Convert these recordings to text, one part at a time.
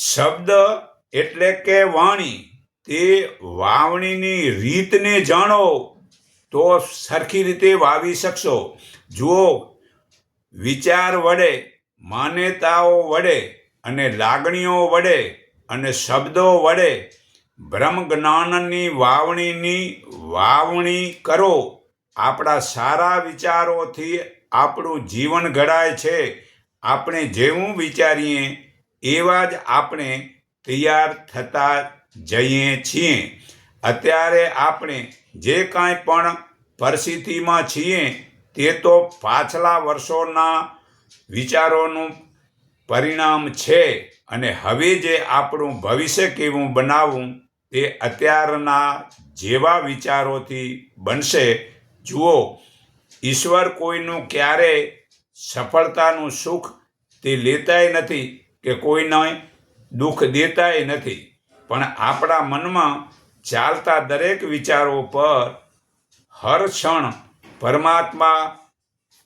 શબ્દ એટલે કે વાણી, તે વાવણીની રીતને જાણો તો સરખી રીતે વાવી શકશો. જુઓ, વિચાર વડે, માન્યતાઓ વડે અને લાગણીઓ વડે અને શબ્દો વડે બ્રહ્મ જ્ઞાનની વાવણી કરો. આપણા સારા વિચારોથી આપણું જીવન ઘડાય છે. આપણે જેવું વિચારીએ એવા જ આપણે તૈયાર થતા જઈએ છીએ. અત્યારે આપણે જે કાંઈ પણ પરિસ્થિતિમાં છીએ તે તો પાછલા વર્ષોના વિચારોનું પરિણામ છે, અને હવે જે આપણું ભવિષ્ય કેવું બનાવવું તે અત્યારના જેવા વિચારોથી બનશે. જુઓ, ઈશ્વર કોઈનું ક્યારેય સફળતાનું સુખ તે લેતાય નથી કે કોઈને દુઃખ દેતાય નથી, પણ આપણા મનમાં ચાલતા દરેક વિચારો પર હર ક્ષણ પરમાત્મા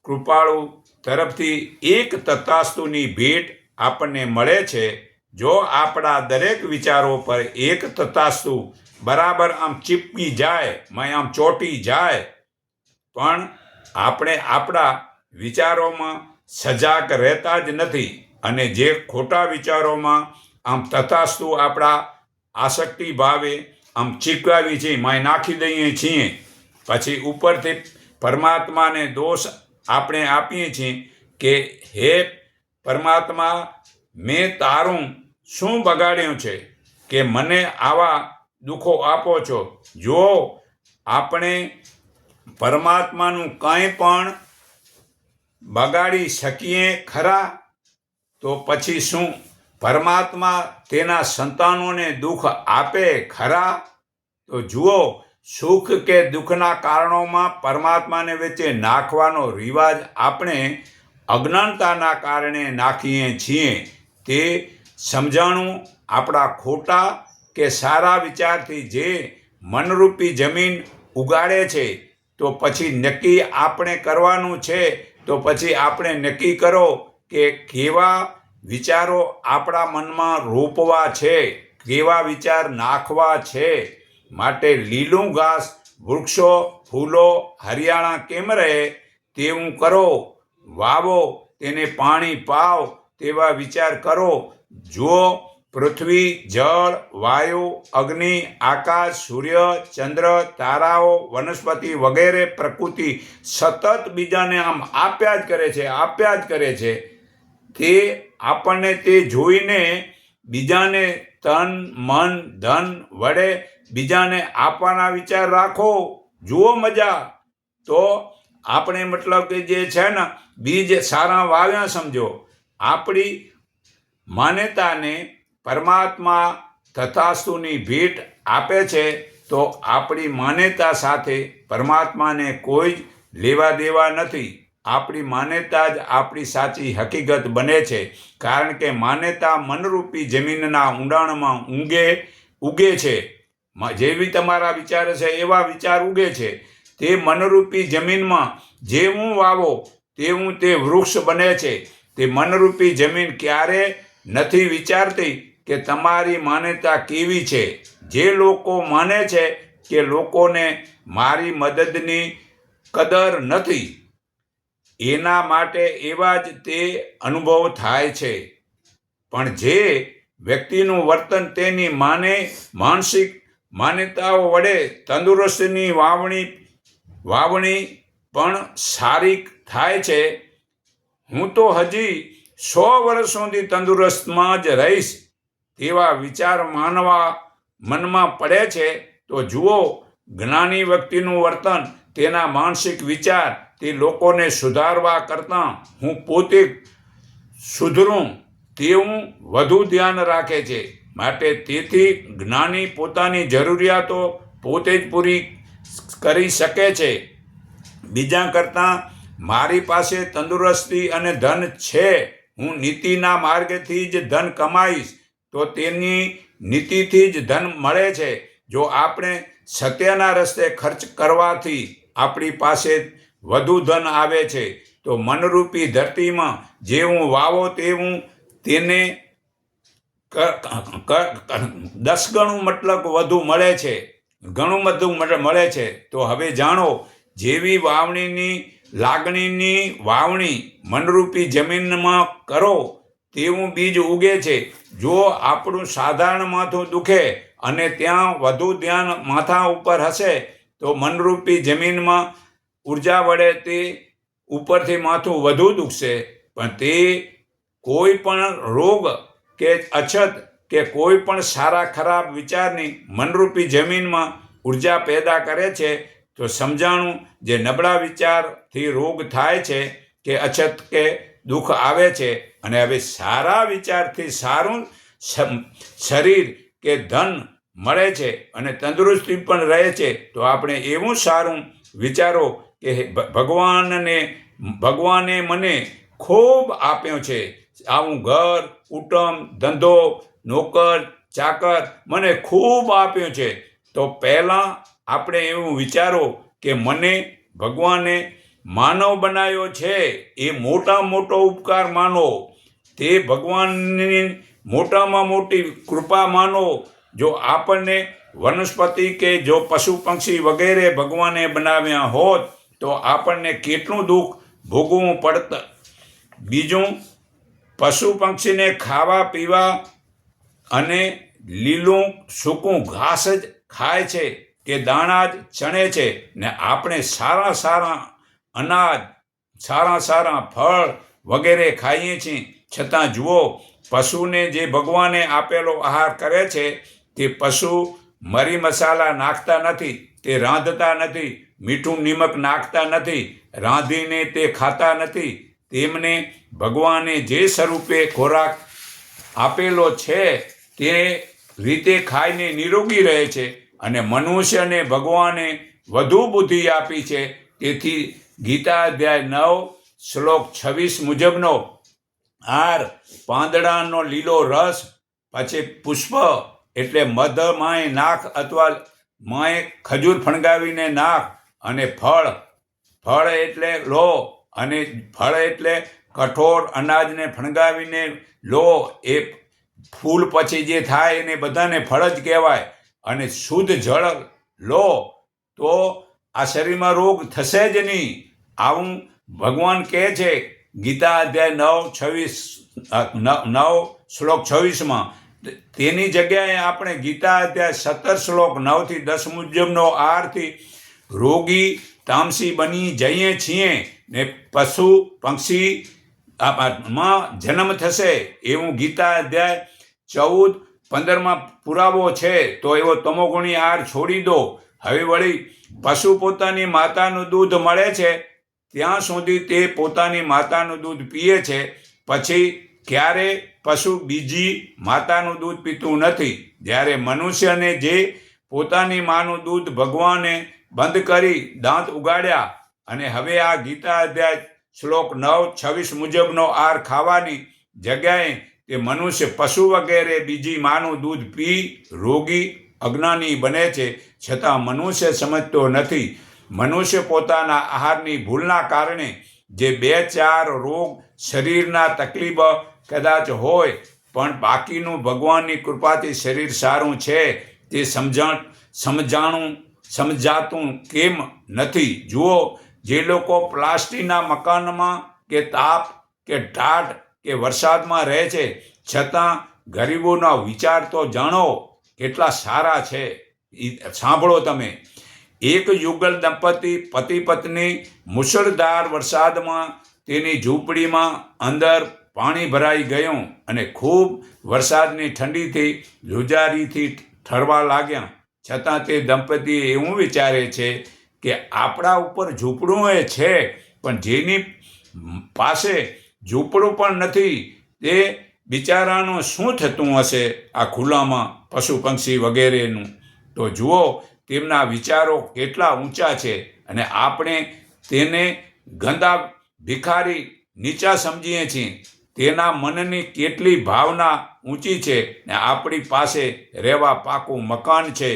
કૃપાળુ તરફથી એક તથાસ્તુની ભેટ આપણને મળે છે. જો આપણા દરેક વિચારો પર એક તથાસ્તુ બરાબર આમ ચીપકી જાય, આમ ચોંટી જાય, પણ આપણે આપણા વિચારોમાં સજાગ રહેતા જ નથી, અને જે ખોટા વિચારોમાં આમ તથાસ્તુ આપણા આસક્તિ ભાવે આમ ચીપકાવી છે, નાખી દઈએ છીએ, પછી ઉપરથી પરમાત્માને દોષ આપણે આપીએ છીએ કે હે પરમાત્મા, મેં તારું શું બગાડ્યું છે કે મને આવા દુઃખો આપો છો? જો આપણે પરમાત્માનું કંઈ પણ બગાડી શકીએ ખરા, તો પછી શું પરમાત્મા તેના સંતાનોને દુઃખ આપે ખરા? તો જુઓ, સુખ કે દુઃખના કારણોમાં પરમાત્માને વચ્ચે નાખવાનો રિવાજ આપણે અજ્ઞાનતાના કારણે નાખીએ છીએ. તે સમજાણું આપણા ખોટા કે સારા વિચારથી જે મનરૂપી જમીન ઉગાડે છે, તો પછી નક્કી આપણે કરવાનું છે. તો પછી આપણે નક્કી કરો કે કેવા વિચારો આપણા મનમાં રોપવા છે, કેવા વિચાર નાખવા છે. માટે લીલું ઘાસ, વૃક્ષો, ફૂલો હરિયાળા કેમ રહે તેવું કરો. વાવો, તેને પાણી પાવ, તેવા વિચાર કરો. જુઓ, પૃથ્વી, જળ, વાયુ, અગ્નિ, આકાશ, સૂર્ય, ચંદ્ર, તારાઓ, વનસ્પતિ વગેરે પ્રકૃતિ સતત બીજાને આમ આપ્યા જ કરે છે. તે આપણને તે જોઈને બીજાને તન, મન, ધન વડે બીજાને આપવાના વિચાર રાખો. જુઓ મજા, તો આપણે મતલબ કે જે છે ને, બીજ સારા વાવ્યા સમજો. આપણી માન્યતાને પરમાત્મા તથાસ્તુની ભેટ આપે છે, તો આપણી માન્યતા સાથે પરમાત્માને કોઈ જ લેવા દેવા નથી. આપણી માન્યતા જ આપણી સાચી હકીકત બને છે, કારણ કે માન્યતા મનરૂપી જમીનના ઊંડાણમાં ઉગે છે. જેવી તમારા વિચાર છે એવા વિચાર ઉગે છે. તે મનરૂપી જમીનમાં જેવું વાવો તેવું તે વૃક્ષ બને છે. તે મનરૂપી જમીન ક્યારે નથી વિચારતી કે તમારી માન્યતા કેવી છે. જે લોકો માને છે કે લોકોને મારી મદદની કદર નથી, એના માટે એવા જ તે અનુભવ થાય છે. પણ જે વ્યક્તિનું વર્તન તેની માનસિક માન્યતાઓ વડે તંદુરસ્તીની વાવણી પણ સારી થાય છે. હું તો હજી 100 વર્ષ સુધી તંદુરસ્તમાં જ રહીશ, તેવા વિચાર મનમાં પડે છે. તો જુઓ, જ્ઞાની વ્યક્તિનું વર્તન, તેના માનસિક વિચાર તે લોકોને સુધારવા કરતાં હું પોતે સુધરું તેવું વધુ ધ્યાન રાખે છે. માટે તેથી જ્ઞાની પોતાની જરૂરિયાતો પોતે જ પૂરી કરી શકે છે. બીજા કરતાં મારી પાસે તંદુરસ્તી અને ધન છે, હું નીતિના માર્ગથી જ ધન કમાઈશ, તો તેની નીતિથી જ ધન મળે છે. જો આપણે સત્યના રસ્તે ખર્ચ કરવાથી આપણી પાસે વધુ ધન આવે છે. તો મનરૂપી ધરતીમાં જેવું વાવો તેવું તેને 10 ગણું મતલબ વધુ મળે છે, ઘણું બધું મળે છે. તો હવે જાણો, જેવી વાવણીની લાગણીની વાવણી મનરૂપી જમીનમાં કરો તેવું બીજ ઉગે છે. જો આપણું સાધારણ માથું દુખે અને ત્યાં વધુ ધ્યાન માથા ઉપર હશે તો મનરૂપી જમીનમાં ઉર્જા વડે તે ઉપરથી માથું વધુ દુખશે. પણ તે કોઈ પણ રોગ કે અછત કે કોઈ પણ સારા ખરાબ વિચારની મનરૂપી જમીનમાં ઉર્જા પેદા કરે છે. તો સમજાણું, જે નબળા વિચારથી રોગ થાય છે કે અછત કે દુઃખ આવે છે, અને હવે સારા વિચારથી સારું શરીર કે ધન મળે છે અને તંદુરસ્તી પણ રહે છે. તો આપણે એવું સારું વિચારો કે ભગવાને મને ખૂબ આપ્યો છે, આવું ઘર, કુટુંબ, ધંધો, નોકર, ચાકર મને ખૂબ આપ્યો છે. તો પહેલાં આપણે એવું વિચારો કે મને ભગવાને માનવ બનાવ્યો છે, એ મોટો ઉપકાર માનો. તે ભગવાનની મોટામાં મોટી કૃપા માનો. જો આપણને વનસ્પતિ કે જો પશુ પક્ષી વગેરે ભગવાને બનાવ્યા હોત તો આપણને કેટલું દુઃખ ભોગવવું પડત. બીજું, પશુ પક્ષીને ખાવા પીવા અને લીલું સૂકું ઘાસ જ ખાય છે કે દાણા જ ચણે છે, ને આપણે સારા અનાજ, સારા ફળ વગેરે ખાઈએ છીએ. છતાં જુઓ, પશુને જે ભગવાને આપેલો આહાર કરે છે તે પશુ મરી મસાલા નાખતા નથી, તે રાંધતા નથી, મીઠું નિમક નાખતા નથી, રાંધીને તે ખાતા નથી. તેમને ભગવાને જે સ્વરૂપે ખોરાક આપેલો છે તે રીતે ખાઈને નિરોગી રહે છે. અને મનુષ્યને ભગવાને વધુ બુદ્ધિ આપી છે. તેથી ગીતા અધ્યાય 9 શ્લોક 26 મુજબનો આર, પાંદડાનો લીલો રસ, પછી પુષ્પ એટલે મધ માય નાખ અથવા માય ખજૂર ફણગાવીને નાખ, અને ફળ એટલે લો, અને ફળ એટલે કઠોળ અનાજને ફણગાવીને લો. એ ફૂલ પછી જે થાય એને બધાને ફળ જ કહેવાય. અને શુદ્ધ જળ લો તો આ શરીરમાં રોગ થશે જ નહીં. આવું ભગવાન કહે છે ગીતા અધ્યાય 9 શ્લોક 26માં. તેની જગ્યાએ આપણે ગીતા અધ્યાય 17 શ્લોક 9 થી 10 મુજબનો આરથી રોગી તામસી બની જઈએ છીએ ને પશુ પક્ષી માં જન્મ થશે, એવું ગીતા અધ્યાય 14-15માં પુરાવો છે. તો એવો તમોગુણી આહાર છોડી દો. હવે વળી પશુ પોતાની માતાનું દૂધ મળે છે ત્યાં સુધી તે પોતાની માતાનું દૂધ પીએ છે. પછી ક્યારે પશુ બીજી માતાનું દૂધ પીતું નથી. જ્યારે મનુષ્યને જે પોતાની માનું દૂધ ભગવાને બંધ કરી દાંત ઉગાડ્યા, અને હવે આ ગીતા અધ્યાય શ્લોક 9-26 મુજબનો આહાર ખાવાની જગ્યાએ તે મનુષ્ય પશુ વગેરે બીજી માનું દૂધ પી રોગી અજ્ઞાની બને છે. છતાં મનુષ્ય સમજતો નથી. મનુષ્ય પોતાના આહારની ભૂલના કારણે જે 2-4 રોગ શરીરના તકલીફ કદાચ હોય, પણ બાકીનું ભગવાનની કૃપાથી શરીર સારું છે તે સમજાતું કેમ નથી? જુઓ, જે લોકો પ્લાસ્ટિકના મકાનમાં કે તાપ કે ટાઢ કે વરસાદમાં રહે છે, છતાં ગરીબોના વિચાર તો જાણો કેટલા સારા છે. સાંભળો તમે. એક યુગલ દંપતી પતિ પત્ની મુશળધાર વરસાદમાં તેની ઝૂંપડીમાં અંદર પાણી ભરાઈ ગયું અને ખૂબ વરસાદની ઠંડીથી ધ્રુજારીથી ઠરવા લાગ્યા. છતાં તે દંપતી એવું વિચારે છે કે આપણા ઉપર ઝૂંપડું એ છે, પણ જેની પાસે ઝૂંપડું પણ નથી તે બિચારાનું શું થતું હશે આ ખુલ્લામાં પશુ પક્ષી વગેરેનું? તો જુઓ, તેમના વિચારો કેટલા ઊંચા છે, અને આપણે તેને ગંદા ભિખારી નીચા સમજીએ છીએ. તેના મનની કેટલી ભાવના ઊંચી છે, ને આપણી પાસે રહેવા પાકું મકાન છે,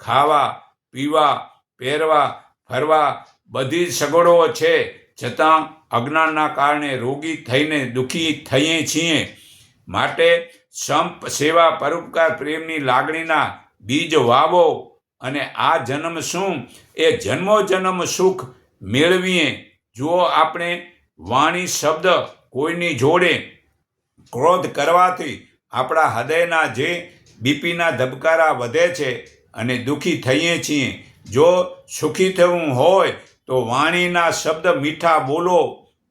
ખાવા પીવા પહેરવા ફરવા બધી સગવડો છે, છતાં અજ્ઞાનના કારણે રોગી થઈને દુઃખી થઈએ છીએ. માટે સંપ સેવા પરોપકાર પ્રેમની લાગણીના બીજ વાવો અને આ જન્મ શું એ જન્મો જન્મ સુખ મેળવીએ. જો આપણે વાણી શબ્દ કોઈની જોડે ક્રોધ કરવાથી આપણા હૃદયના જે બીપીના ધબકારા વધે છે અને દુઃખી થઈએ છીએ. જો સુખી થવું હોય તો વાણીના શબ્દ મીઠા બોલો,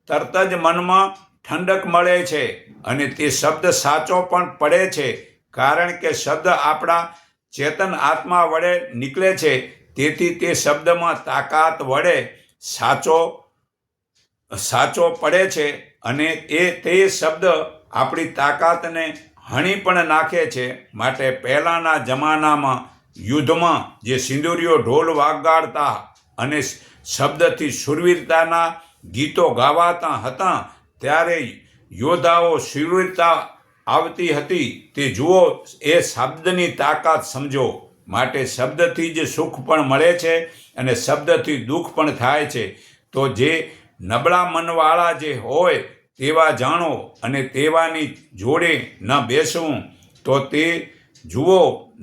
તરત જ મનમાં ઠંડક મળે છે અને તે શબ્દ સાચો પણ પડે છે, કારણ કે શબ્દ આપણા ચેતન આત્મા વડે નીકળે છે. તેથી તે શબ્દમાં તાકાત વડે સાચો પડે છે અને તે શબ્દ આપણી તાકાતને હણી પણ નાખે છે. માટે પહેલાંના જમાનામાં યુદ્ધમાં જે સિંદૂરીઓ ઢોલ વગાડતા અને શબ્દથી શૂરવીરતાના ગીતો ગાવાતા હતા, ત્યારે યોદ્ધાઓ શૂરવીરતા આવતી હતી તે જુઓ. એ શબ્દની તાકાત સમજો. માટે શબ્દથી જ સુખ પણ મળે છે અને શબ્દથી દુઃખ પણ થાય છે. તો જે નબળા મનવાળા જે હોય તેવા જાણો અને તેવાની જોડે ન બેસવું. તો તે જુઓ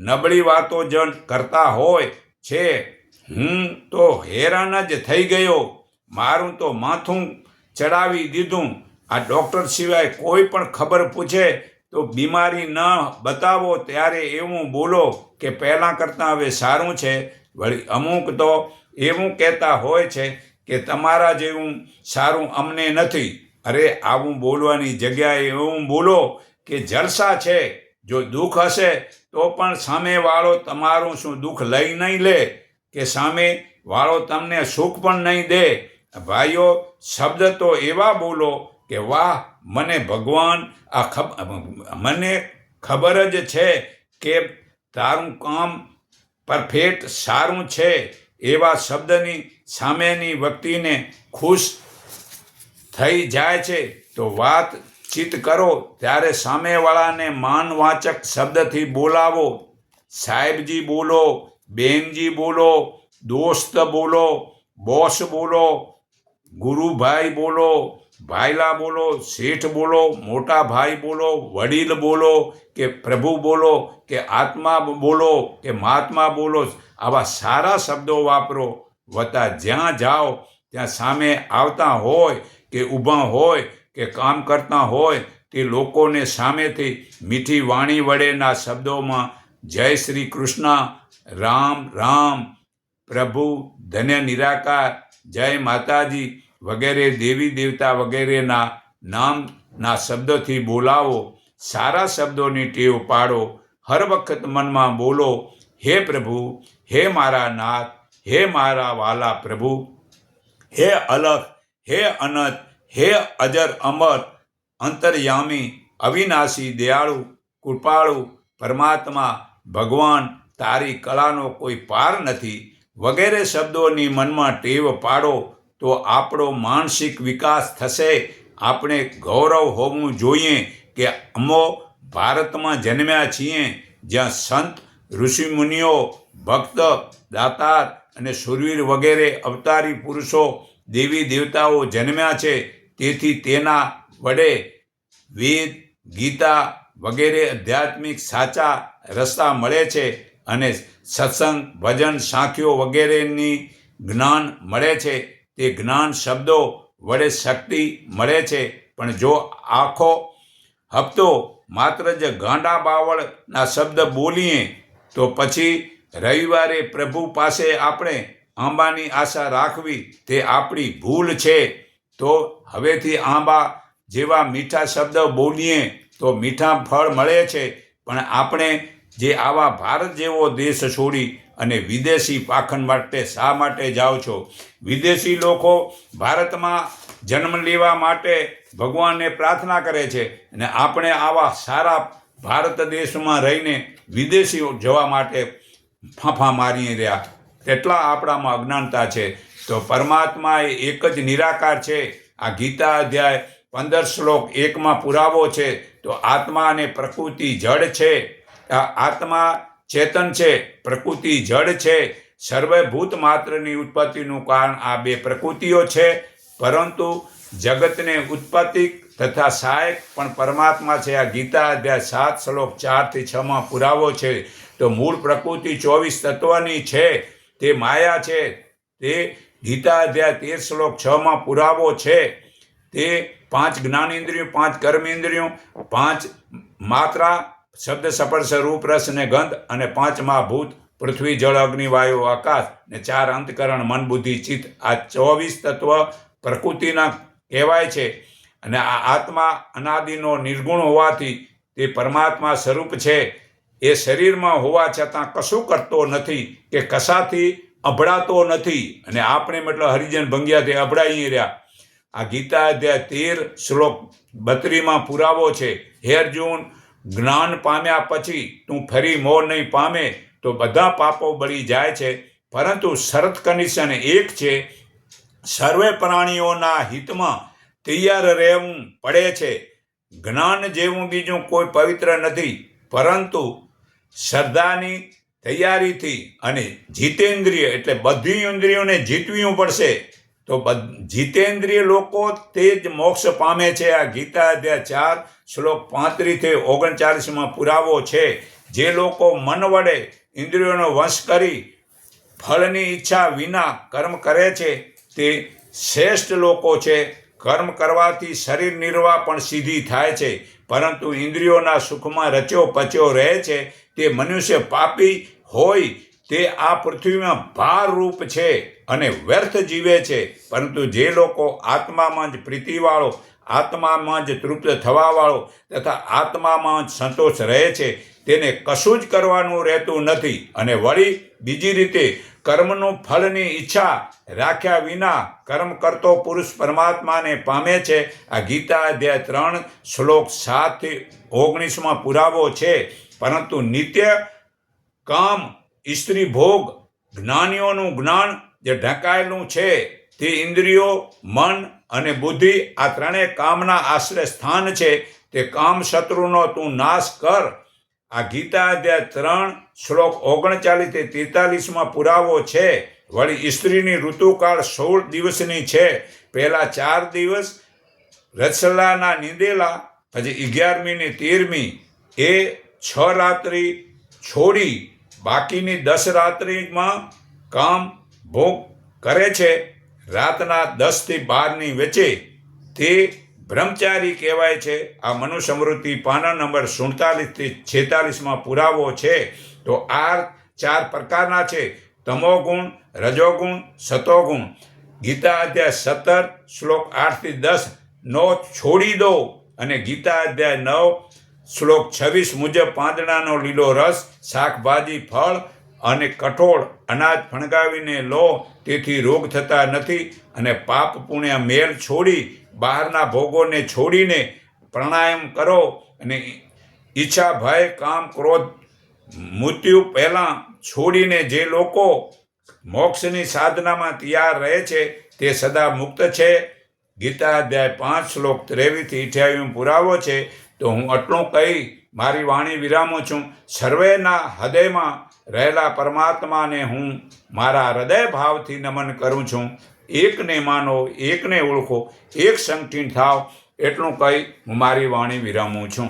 નબળી વાતો જ કરતા હોય છે. હું તો હેરાન જ થઈ ગયો, મારું તો માથું ચડાવી દીધું. આ ડૉક્ટર સિવાય કોઈ પણ ખબર પૂછે તો બીમારી ન બતાવો ત્યારે એવું બોલો કે પહેલાં કરતાં હવે સારું છે. વળી અમુક તો એવું કહેતા હોય છે કે તમારા જેવું સારું અમને નથી. અરે આવું બોલવાની જગ્યાએ એવું બોલો કે જલસા છે. જો દુઃખ હશે તો પણ સામેવાળો તમારું શું દુઃખ લઈ નહીં લે કે સામેવાળો તમને સુખ પણ નહીં દે. ભાઈઓ, શબ્દ તો એવા બોલો કે વાહ, મને ભગવાન મને ખબર જ છે કે તારું કામ પરફેક્ટ સારું છે. એવા શબ્દની સામેની વ્યક્તિને ખુશ થઈ જાય છે. તો વાતચીત કરો ત્યારે સામેવાળાને માનવાચક શબ્દથી બોલાવો. સાહેબજી બોલો, બેનજી બોલો, દોસ્ત બોલો, બોસ બોલો, ગુરુભાઈ બોલો, ભાઈલા બોલો, શેઠ બોલો, મોટા ભાઈ બોલો, વડીલ બોલો કે પ્રભુ બોલો કે આત્મા બોલો કે મહાત્મા બોલો. આવા સારા શબ્દો વાપરો. વત્તા જ્યાં જાઓ ત્યાં સામે આવતા હોય કે ઊભા હોય કે કામ કરતા હોય તે લોકોને સામેથી મીઠી વાણી વડેના શબ્દોમાં જય શ્રી કૃષ્ણ, રામ રામ, પ્રભુ, ધન્ય નિરાકાર, જય માતાજી વગેરે દેવી દેવતા વગેરેના નામના શબ્દોથી બોલાવો. સારા શબ્દોની ટેવ પાડો. હર વખત મનમાં બોલો, હે પ્રભુ, હે મારા નાથ, હે મારા વાલા પ્રભુ, હે અલખ, હે અનંત, હે અજર અમર, અંતર્યામી, અવિનાશી, દયાળુ, કૃપાળુ, પરમાત્મા, ભગવાન, તારી કળાનો કોઈ પાર નથી વગેરે શબ્દોની મનમાં ટેવ પાડો તો આપણો માનસિક વિકાસ થશે. આપણે ગૌરવ હોવું જોઈએ કે અમો ભારતમાં જન્મ્યા છીએ, જ્યાં સંત, ઋષિમુનિઓ, ભક્ત, દાતાર અને શૂરવીર વગેરે અવતારી પુરુષો, દેવી દેવતાઓ જન્મ્યા છે. તેથી તેના વડે વેદ, ગીતા વગેરે આધ્યાત્મિક સાચા રસ્તા મળે છે અને સત્સંગ, ભજન, સાંખ્યો વગેરેની જ્ઞાન મળે છે. તે જ્ઞાન શબ્દો વડે શક્તિ મળે છે. પણ જો આખો હપ્તો માત્ર જ ગાંડા બાવળના શબ્દ બોલીએ તો પછી રવિવારે પ્રભુ પાસે આપણે આંબાની આશા રાખવી તે આપણી ભૂલ છે. તો હવેથી આંબા જેવા મીઠા શબ્દ બોલીએ તો મીઠા ફળ મળે છે. પણ આપણે જે આવા ભારત જેવો દેશ છોડી અને વિદેશી પાખંડ માટે શા માટે જાઓ છો? વિદેશી લોકો ભારતમાં જન્મ લેવા માટે ભગવાનને પ્રાર્થના કરે છે અને આપણે આવા સારા ભારત દેશમાં રહીને વિદેશીઓ જવા માટે ફાંફા મારી રહ્યા. કેટલા આપણામાં અજ્ઞાનતા છે. તો પરમાત્મા એ એક જ નિરાકાર છે. આ ગીતા અધ્યાય 15 શ્લોક 1માં પુરાવો છે. તો આત્મા અને પ્રકૃતિ જડ છે. આત્મા ચેતન છે, પ્રકૃતિ જડ છે. સર્વભૂત માત્રની ઉત્પત્તિનું કારણ આ બે પ્રકૃતિઓ છે. પરંતુ જગતને ઉત્પત્તિ તથા સહાયક પણ પરમાત્મા છે. આ ગીતા અધ્યાય 7 શ્લોક 4 થી 6 પુરાવો છે. તો મૂળ પ્રકૃતિ 24 તત્વની છે, તે માયા છે. તે ગીતા અધ્યાય 13 શ્લોક 6 પુરાવો છે. તે 5 જ્ઞાનેન્દ્રિયો, 5 કર્મેન્દ્રિયો, 5 માત્રા શબ્દ સ્પર્શ રૂપ રસ ને ગંધ, અને 5 મહાભૂત પૃથ્વી જળ અગ્નિ વાયુ આકાશ, ને 4 અંતકરણ મન બુદ્ધિ ચિત્ત. આ 24 તત્વ પ્રકૃતિના કહેવાય છે. અને આ આત્મા અનાદિનો નિર્ગુણ હોવાથી તે પરમાત્મા સ્વરૂપ છે. એ શરીરમાં હોવા છતાં કશું કરતો નથી કે કશાથી અભડાતો નથી. અને આપણે મતલબ હરિજન ભંગ્યાથી અભડાઈ રહ્યા. આ ગીતા અધ્યાય 13 શ્લોક 32 પુરાવો છે. હે અર્જુન, જ્ઞાન પામ્યા પછી તું ફરી મોહ નહીં પામે તો બધા પાપો બળી જાય છે. પરંતુ શરત કન્ડિશન એક છે, સર્વે પ્રાણીઓના હિતમાં તૈયાર રહેવું પડે છે. જ્ઞાન જેવું બીજું કોઈ પવિત્ર નથી, પરંતુ શ્રદ્ધાની તૈયારીથી અને જીતેન્દ્રિય એટલે બધી ઇન્દ્રિયોને જીતવું પડશે. તો જીતેન્દ્રિય લોકો તે જ મોક્ષ પામે છે. આ ગીતા અધ્યાય 4 શ્લોક 35 થી 39 પુરાવો છે. જે લોકો મન વડે ઇન્દ્રિયોનો વશ કરી ફળની ઈચ્છા વિના કર્મ કરે છે તે શ્રેષ્ઠ લોકો છે. કર્મ કરવાથી શરીર નિર્વાહ પણ સીધી થાય છે, પરંતુ ઇન્દ્રિયોના સુખમાં રચ્યો પચ્યો રહે છે. તે મનુષ્ય પાપી હોય તે આ પૃથ્વીમાં ભારરૂપ છે અને વ્યર્થ જીવે છે. પરંતુ જે લોકો આત્મામાં જ પ્રીતિવાળો, આત્મામાં જ તૃપ્ત થવાવાળો તથા આત્મામાં જ સંતોષ રહે છે, તેને કશું જ કરવાનું રહેતું નથી. અને વળી બીજી રીતે કર્મનું ફળની ઈચ્છા રાખ્યા વિના કર્મ કરતો પુરુષ પરમાત્માને પામે છે. આ ગીતા અધ્યાય 3 શ્લોક 7 થી 19 પુરાવો છે. પરંતુ નિત્ય કામ, સ્ત્રી ભોગ, જ્ઞાનીઓનું જ્ઞાન જે ઢંકાયેલું છે તે ઇન્દ્રિયો, મન અને બુદ્ધિ આ ત્રણેય કામના આશ્રય સ્થાન છે. તે કામ શત્રુનો તું નાશ કર. આ ગીતા અધ્યાય 3 શ્લોક 39 થી 43 પુરાવો છે. વળી સ્ત્રીની ઋતુકાળ 16 દિવસની છે. પહેલા 4 દિવસ રસલાના નીંદેલા, પછી 11મી ને 13મી એ 6 રાત્રિ છોડી બાકીની 10 રાત્રિમાં કામ ભોગ કરે છે. રાતના 10 થી 12ની વચ્ચે તે બ્રહ્મચારી કહેવાય છે. આ મનુસ્મૃતિ પાના નંબર 47 થી 46 પુરાવો છે. તો આ 4 પ્રકારના છે: તમોગુણ, રજોગુણ, સતોગુણ. ગીતા અધ્યાય 17 શ્લોક 8 થી 10 નો છોડી દો. અને ગીતા અધ્યાય 9 શ્લોક 26 મુજબ પાંદડાનો લીલો રસ, શાકભાજી, ફળ અને કઠોળ અનાજ ફણગાવીને લો, તેથી રોગ થતા નથી. અને પાપ પુણ્ય મેલ છોડી બહારના ભોગોને છોડીને પ્રાણાયામ કરો. અને ઈચ્છા, ભય, કામ, ક્રોધ, મૃત્યુ પહેલાં છોડીને જે લોકો મોક્ષની સાધનામાં તૈયાર રહે છે તે સદા મુક્ત છે. ગીતા અધ્યાય 5 શ્લોક 23 થી 28 પુરાવો છે. તો હું આટલું કહી મારી વાણી વિરામું છું. સર્વેના હૃદયમાં રહેલા પરમાત્માને હું મારા હૃદય ભાવથી નમન કરું છું. એકને માનો, એકને ઓળખો, એક સંગઠિત થાવ. એટલું કહી હું મારી વાણી વિરામું છું.